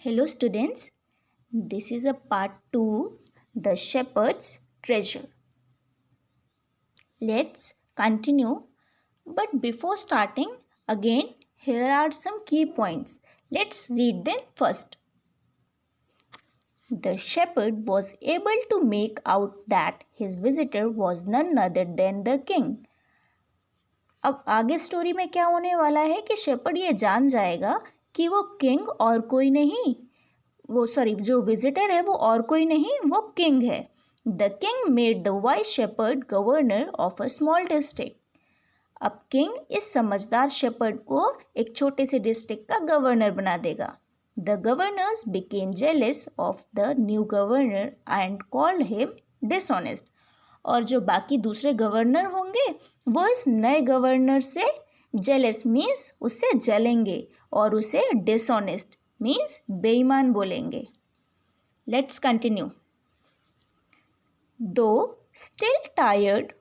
Hello students, this is a part 2, The Shepherd's Treasure. Let's continue, but before starting, again here are some key points. Let's read them first. The shepherd was able to make out that his visitor was none other than the king. अब आगे story में क्या होने वाला है कि shepherd ये जान जाएगा कि वो किंग और कोई नहीं, जो विजिटर है वो और कोई नहीं, वो किंग है. The king made the wise shepherd governor of a small district. अब किंग इस समझदार शेपर्ड को एक छोटे से डिस्ट्रिक्ट का गवर्नर बना देगा. The governors became jealous of the new governor and called him dishonest. और जो बाकी दूसरे गवर्नर होंगे वो इस नए गवर्नर से जेलस मीन्स उससे जलेंगे और उसे डिसऑनेस्ट मीन्स बेईमान बोलेंगे. Let's continue. Though still tired,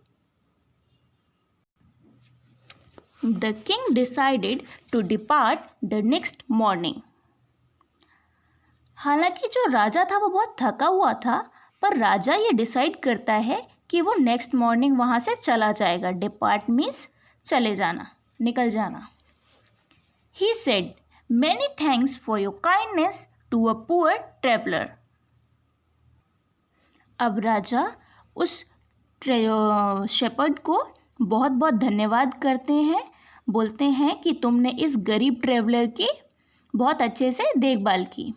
the king decided to depart the next morning. हालांकि जो राजा था वो बहुत थका हुआ था, पर राजा ये डिसाइड करता है कि वो नेक्स्ट मॉर्निंग वहाँ से चला जाएगा. डिपार्ट मीन्स चले जाना, निकल जाना. He said, Many thanks for your kindness to a poor traveler. अब राजा उस शेपर्ड को बहुत बहुत धन्यवाद करते हैं, बोलते हैं कि तुमने इस गरीब ट्रेवलर की बहुत अच्छे से देखभाल की.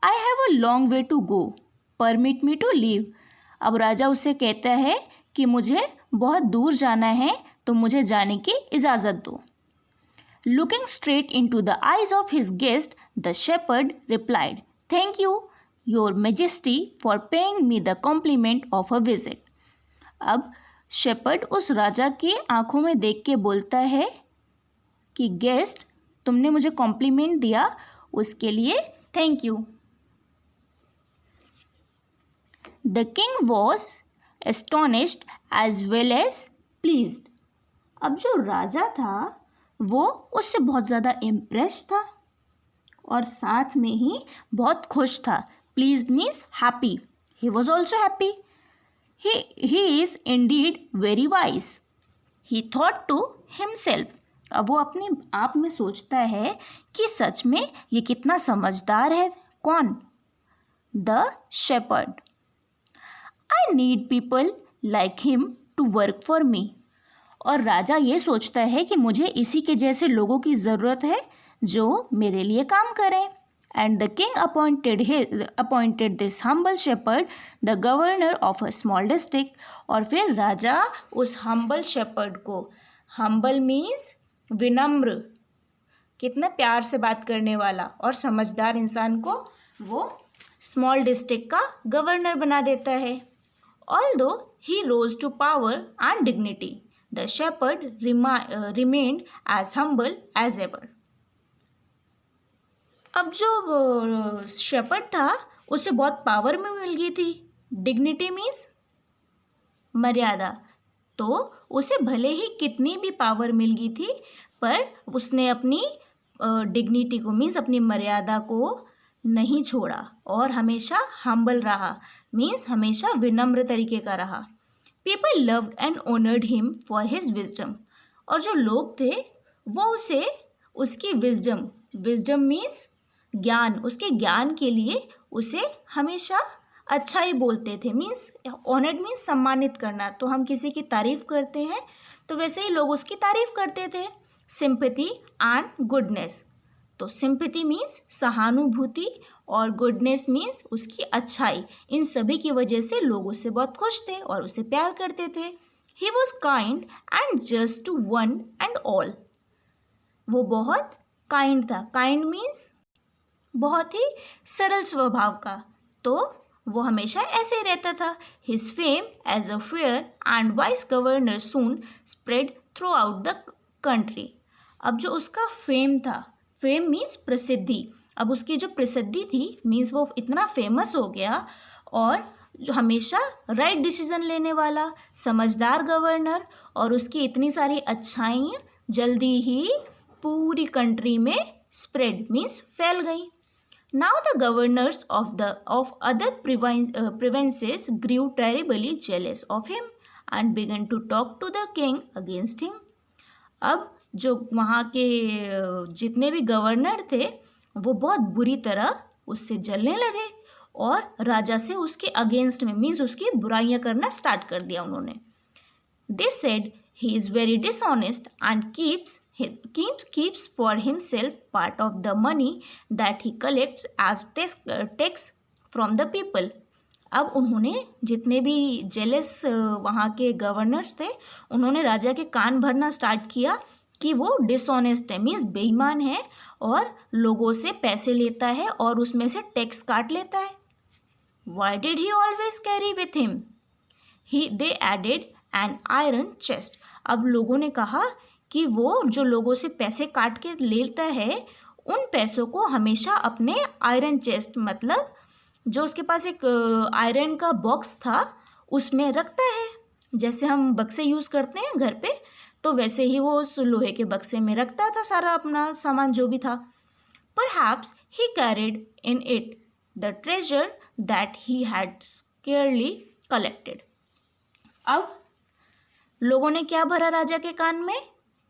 I have a long way to go. Permit me to leave. अब राजा उससे कहता है कि मुझे बहुत दूर जाना है, तो मुझे जाने की इजाज़त दो. Looking straight into the eyes of his guest, the shepherd replied, Thank you, Your Majesty, for paying me the compliment of a visit. अब शेपर्ड उस राजा की आंखों में देख के बोलता है कि गेस्ट, तुमने मुझे कॉम्प्लीमेंट दिया, उसके लिए thank you. The king was astonished as well as pleased. अब जो राजा था वो उससे बहुत ज़्यादा इम्प्रेस था और साथ में ही बहुत खुश था. Pleased means happy. He was also happy. He is indeed very wise. He thought to himself. अब वो अपने आप में सोचता है कि सच में ये कितना समझदार है. कौन? The shepherd. I need people like him to work for me. और राजा ये सोचता है कि मुझे इसी के जैसे लोगों की ज़रूरत है जो मेरे लिए काम करें. And the king appointed this humble shepherd the governor of a small district. और फिर राजा उस हम्बल शेपर्ड को, हम्बल मीन्स विनम्र, कितना प्यार से बात करने वाला और समझदार इंसान को वो स्मॉल डिस्ट्रिक्ट का गवर्नर बना देता है. Although he rose to power and dignity, the shepherd remained as humble as ever. अब जो शेपर्ड था उसे बहुत पावर में मिल गई थी. डिग्निटी मीन्स मर्यादा. तो उसे भले ही कितनी भी पावर मिल गई थी, पर उसने अपनी डिग्निटी को मीन्स अपनी मर्यादा को नहीं छोड़ा और हमेशा हम्बल रहा. मीन्स हमेशा विनम्र तरीके का रहा. People loved and honored him for his wisdom. और जो लोग थे वो उसे उसकी विजडम मीन्स ज्ञान, उसके ज्ञान के लिए उसे हमेशा अच्छा ही बोलते थे. मीन्स ऑनर्ड मीन्स सम्मानित करना. तो हम किसी की तारीफ़ करते हैं तो वैसे ही लोग उसकी तारीफ़ करते थे. Sympathy and goodness. तो सिंपैथी मीन्स सहानुभूति और गुडनेस मीन्स उसकी अच्छाई. इन सभी की वजह से लोग उससे बहुत खुश थे और उसे प्यार करते थे. He was kind and just to one and all. वो बहुत काइंड था. काइंड मीन्स बहुत ही सरल स्वभाव का. तो वो हमेशा ऐसे ही रहता था. His fame as a fair and wise governor soon spread throughout the country. अब जो उसका फेम था, फेम मीन्स प्रसिद्धि. अब उसकी जो प्रसिद्धि थी मीन्स वो इतना फेमस हो गया और जो हमेशा राइट डिसीजन लेने वाला समझदार गवर्नर, और उसकी इतनी सारी अच्छाइयाँ जल्दी ही पूरी कंट्री में स्प्रेड मीन्स फैल गई. Now the governors of other provinces grew terribly jealous of him and began to talk to the king against him. अब जो वहाँ के जितने भी गवर्नर थे वो बहुत बुरी तरह उससे जलने लगे और राजा से उसके अगेंस्ट में मीन्स उसकी बुराइयां करना स्टार्ट कर दिया उन्होंने. They said he is very dishonest and keeps for himself part of the money that he collects as tax from the people. अब उन्होंने जितने भी जेलस वहाँ के गवर्नर्स थे उन्होंने राजा के कान भरना स्टार्ट किया कि वो डिसऑनेस्ट है मीन्स बेईमान है और लोगों से पैसे लेता है और उसमें से टैक्स काट लेता है. Why did he always carry with him? They added an iron chest. अब लोगों ने कहा कि वो जो लोगों से पैसे काट के लेता है उन पैसों को हमेशा अपने आयरन चेस्ट मतलब जो उसके पास एक आयरन का बॉक्स था उसमें रखता है. जैसे हम बक्से यूज़ करते हैं घर पे तो वैसे ही वो उस लोहे के बक्से में रखता था सारा अपना सामान जो भी था. Perhaps he carried in it the treasure that he had scarcely collected. अब लोगों ने क्या भरा राजा के कान में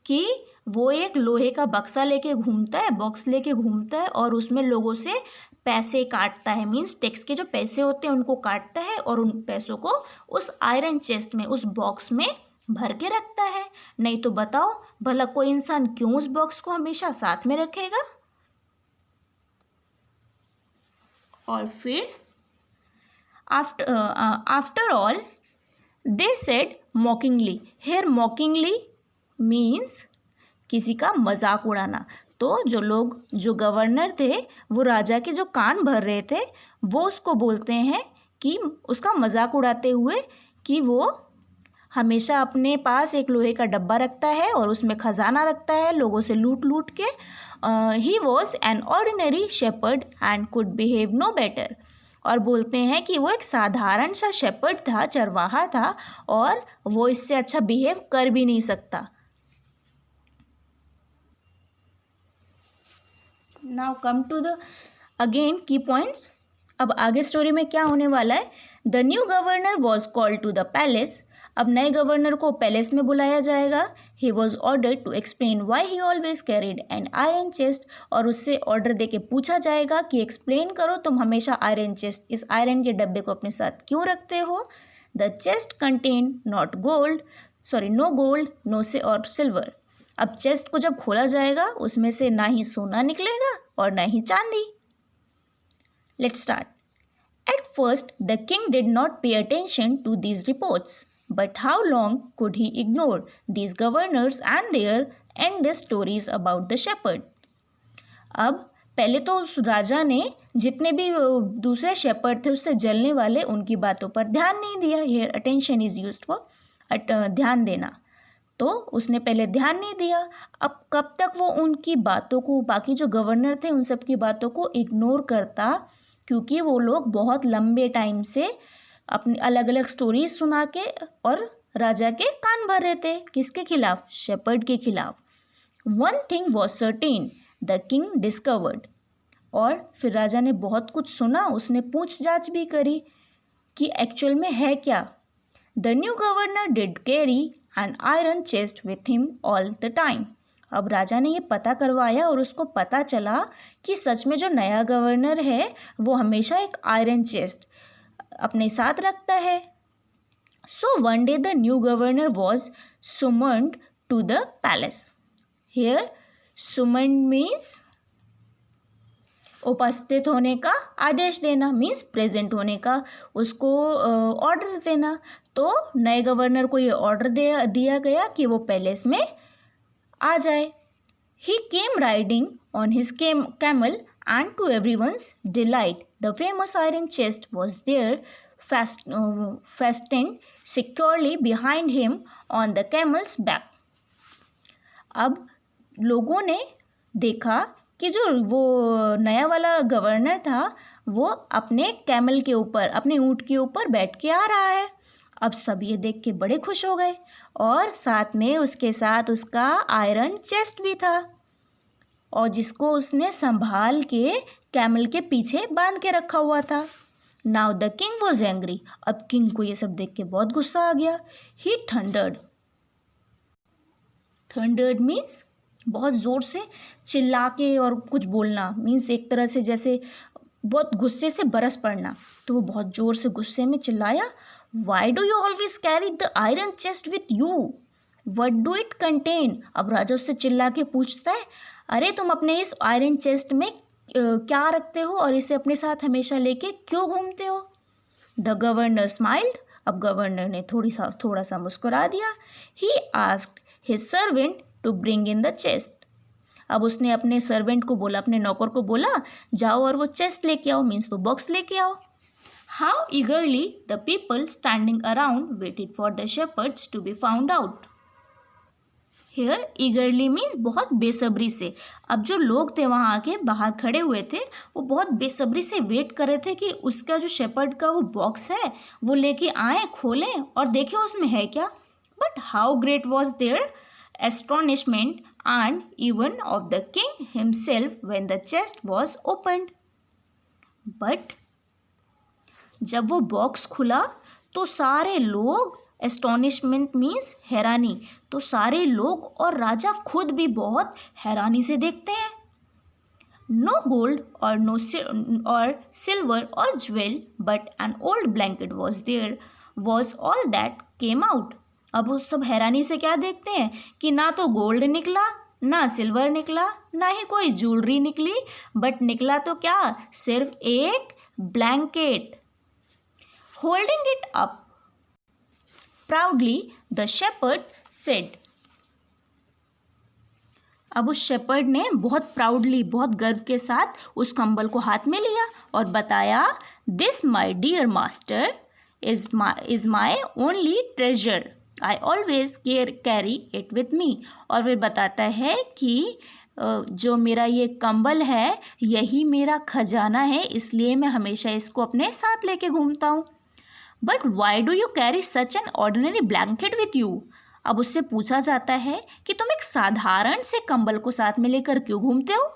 कि वो एक लोहे का बक्सा लेके घूमता है बॉक्स लेके घूमता है और उसमें लोगों से पैसे काटता है मीन्स टैक्स के जो पैसे होते हैं उनको काटता है और उन पैसों को उस आयरन चेस्ट में उस बॉक्स में भर के रखता है. नहीं तो बताओ भला कोई इंसान क्यों उस बॉक्स को हमेशा साथ में रखेगा. और फिर after all they said mockingly. Here mockingly means किसी का मजाक उड़ाना. तो जो गवर्नर थे वो राजा के जो कान भर रहे थे वो उसको बोलते हैं कि उसका मजाक उड़ाते हुए कि वो हमेशा अपने पास एक लोहे का डब्बा रखता है और उसमें खजाना रखता है लोगों से लूट लूट के. He was an ordinary shepherd and could behave no better. और बोलते हैं कि वो एक साधारण सा शेपर्ड था चरवाहा था और वो इससे अच्छा बिहेव कर भी नहीं सकता. Now come to the again key points. अब आगे स्टोरी में क्या होने वाला है. The new governor was called to the palace. अब नए गवर्नर को पैलेस में बुलाया जाएगा. He was ordered to explain why he always carried an iron chest. और उससे ऑर्डर दे के पूछा जाएगा कि एक्सप्लेन करो तुम हमेशा आयरन चेस्ट इस आयरन के डब्बे को अपने साथ क्यों रखते हो. The chest contain no gold no से और सिल्वर. अब चेस्ट को जब खोला जाएगा उसमें से ना ही सोना निकलेगा और ना ही चांदी. Let's start. At first the king did not pay attention to these reports. But how long could he ignore these governors and their endless stories about the shepherd? अब पहले तो उस राजा ने जितने भी दूसरे शेपर्ड थे उससे जलने वाले उनकी बातों पर ध्यान नहीं दिया. Here attention is used for ध्यान देना. तो उसने पहले ध्यान नहीं दिया. अब कब तक वो उनकी बातों को बाकी जो गवर्नर थे उन सब की बातों को इग्नोर करता क्योंकि वो लोग बहुत लंबे टाइम से अपनी अलग अलग स्टोरीज सुना के और राजा के कान भर रहे थे. किसके खिलाफ? शेपर्ड के खिलाफ. One thing was certain the king discovered. और फिर राजा ने बहुत कुछ सुना. उसने पूछ जांच भी करी कि एक्चुअल में है क्या. The new governor did carry N iron chest with him all the time. अब राजा ने ये पता करवाया और उसको पता चला कि सच में जो नया गवर्नर है वो हमेशा एक आयरन चेस्ट अपने साथ रखता है. So one day the new governor was summoned to the palace. Here summoned means उपस्थित होने का आदेश देना मीन्स प्रेजेंट होने का उसको ऑर्डर देना. तो नए गवर्नर को ये ऑर्डर दिया गया कि वो पैलेस में आ जाए. He came riding on his camel and to everyone's delight the famous iron chest was there fastened securely behind him on the camel's back. अब लोगों ने देखा कि जो वो नया वाला गवर्नर था वो अपने कैमल के ऊपर अपने ऊँट के ऊपर बैठ के आ रहा है. अब सब ये देख के बड़े खुश हो गए और साथ में उसके साथ उसका आयरन चेस्ट भी था. और जिसको उसने संभाल के कैमल के पीछे बांध के रखा हुआ था। Now the king was angry. अब किंग को ये सब देख के बहुत गुस्सा आ गया। ही थंडर्ड। थंडर्ड मीन्स बहुत ज़ोर से चिल्ला के और कुछ बोलना, मीन्स एक तरह से जैसे बहुत गुस्से से बरस पड़ना। तो वो बहुत ज़ोर से गुस्से में चिल्लाया, why do you always carry the iron chest with you, what do it contain. अब राजा उससे चिल्ला के पूछता है, अरे तुम अपने इस आयरन चेस्ट में क्या रखते हो और इसे अपने साथ हमेशा लेके क्यों घूमते हो। The governor smiled. अब गवर्नर ने थोड़ा सा मुस्कुरा दिया। He asked his servant to bring in the chest. अब उसने अपने सर्वेंट को बोला, अपने नौकर को बोला, जाओ और वो चेस्ट लेके आओ, मीन्स वो बॉक्स लेके आओ। How eagerly the people standing around waited for the shepherd's to be found out. Here eagerly means बहुत बेसब्री से। अब जो लोग थे वहाँ के बाहर खड़े हुए थे, वो बहुत बेसब्री से वेट कर रहे थे कि उसका जो शेपर्ड का वो बॉक्स है वो लेके आए, खोलें और देखें उसमें है क्या। But how great was their astonishment and even of the king himself when the chest was opened. But जब वो बॉक्स खुला तो सारे लोग, एस्टोनिशमेंट मीन्स हैरानी, तो सारे लोग और राजा खुद भी बहुत हैरानी से देखते हैं। No gold or no or silver or jewel but an old blanket was there was all that came out. अब वो सब हैरानी से क्या देखते हैं कि ना तो गोल्ड निकला, ना सिल्वर निकला, ना ही कोई ज्वेलरी निकली, बट निकला तो क्या, सिर्फ एक blanket. Holding it up proudly the shepherd said. अब उस शेपर्ड ने बहुत प्राउडली, बहुत गर्व के साथ उस कंबल को हाथ में लिया और बताया, this my dear master is my only treasure, I always carry it with me. और फिर बताता है कि जो मेरा ये कंबल है यही मेरा खजाना है, इसलिए मैं हमेशा इसको अपने साथ लेके घूमता हूँ। But why do you carry such an ordinary blanket with you. अब उससे पूछा जाता है कि तुम एक साधारण से कंबल को साथ में लेकर क्यों घूमते हो।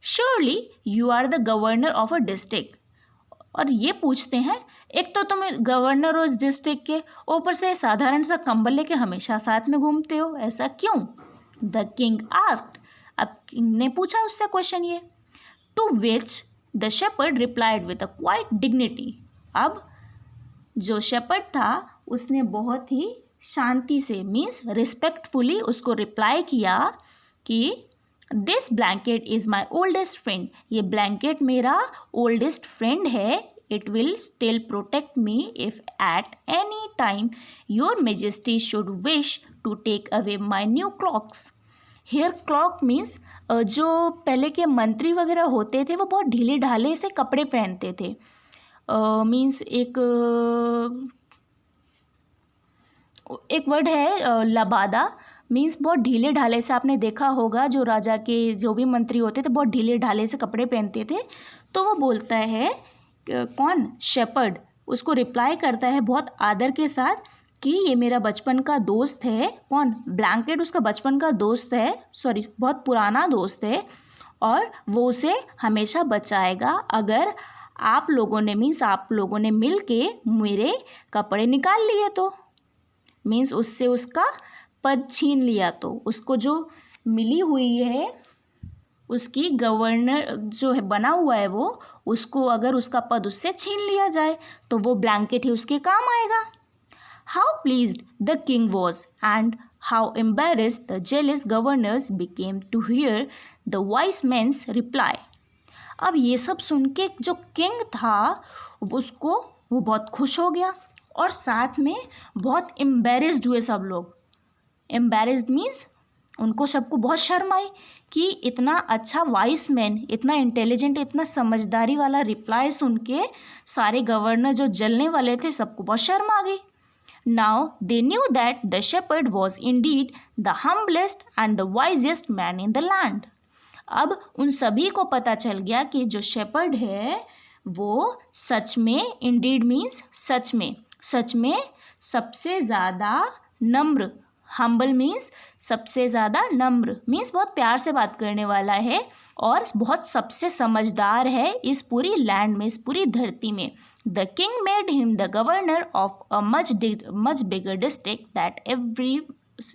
Surely you are the governor of a district. और ये पूछते हैं, एक तो तुम गवर्नर हो इस डिस्ट्रिक्ट के, ऊपर से साधारण सा कंबल लेके हमेशा साथ में घूमते हो, ऐसा क्यों। The king asked. अब किंग ने पूछा उससे क्वेश्चन ये। To which the shepherd replied with a quiet dignity. अब जो शेपर्ड था उसने बहुत ही शांति से, मीन्स रिस्पेक्टफुली उसको रिप्लाई किया कि this blanket is my oldest friend. ये ब्लैंकेट मेरा ओल्डेस्ट फ्रेंड है। It will still protect me if at any time your majesty should wish to take away my new cloaks. Here cloak means जो पहले के मंत्री वगैरह होते थे वो बहुत ढीले ढाले से कपड़े पहनते थे। मीन्स एक वर्ड है लबादा, मीन्स बहुत ढीले ढाले से, आपने देखा होगा जो राजा के जो भी मंत्री होते थे बहुत ढीले ढाले से कपड़े पहनते थे। तो वो बोलता है कौन, शेपर्ड, उसको रिप्लाई करता है बहुत आदर के साथ कि ये मेरा बचपन का दोस्त है। कौन, ब्लैंकेट उसका बचपन का दोस्त है, सॉरी बहुत पुराना दोस्त है, और वो उसे हमेशा बचाएगा अगर आप लोगों ने, मीन्स आप लोगों ने मिल के मेरे कपड़े निकाल लिए तो, मीन्स उससे उसका पद छीन लिया तो, उसको जो मिली हुई है उसकी गवर्नर जो है बना हुआ है वो, उसको अगर उसका पद उससे छीन लिया जाए तो वो ब्लैंकेट ही उसके काम आएगा। How pleased the king was and how embarrassed the jealous governors became to hear the wise man's reply. अब ये सब सुन के जो किंग था उसको, वो बहुत खुश हो गया और साथ में बहुत एम्बेरेस्ड हुए सब लोग। एम्बेरेस्ड मीन्स उनको सबको बहुत शर्म आई कि इतना अच्छा वाइस मैन, इतना इंटेलिजेंट, इतना समझदारी वाला रिप्लाई सुन के सारे गवर्नर जो जलने वाले थे सबको बहुत शर्म आ गई। Now they knew that the shepherd was indeed the humblest and the wisest man in the land. अब उन सभी को पता चल गया कि जो शेपर्ड है वो सच में, इंडीड मीन्स सच में, सच में सबसे ज़्यादा नम्र, हम्बल मीन्स सबसे ज़्यादा, नम्र मीन्स बहुत प्यार से बात करने वाला है, और बहुत सबसे समझदार है इस पूरी लैंड में, इस पूरी धरती में. The king made him the governor of a much bigger district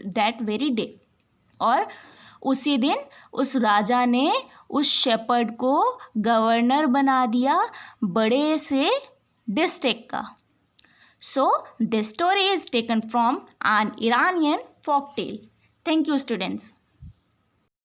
that very day. और उसी दिन उस राजा ने उस शेपर्ड को गवर्नर बना दिया बड़े से डिस्ट्रिक्ट का. So, this story is taken from an Iranian folktale. Thank you, students.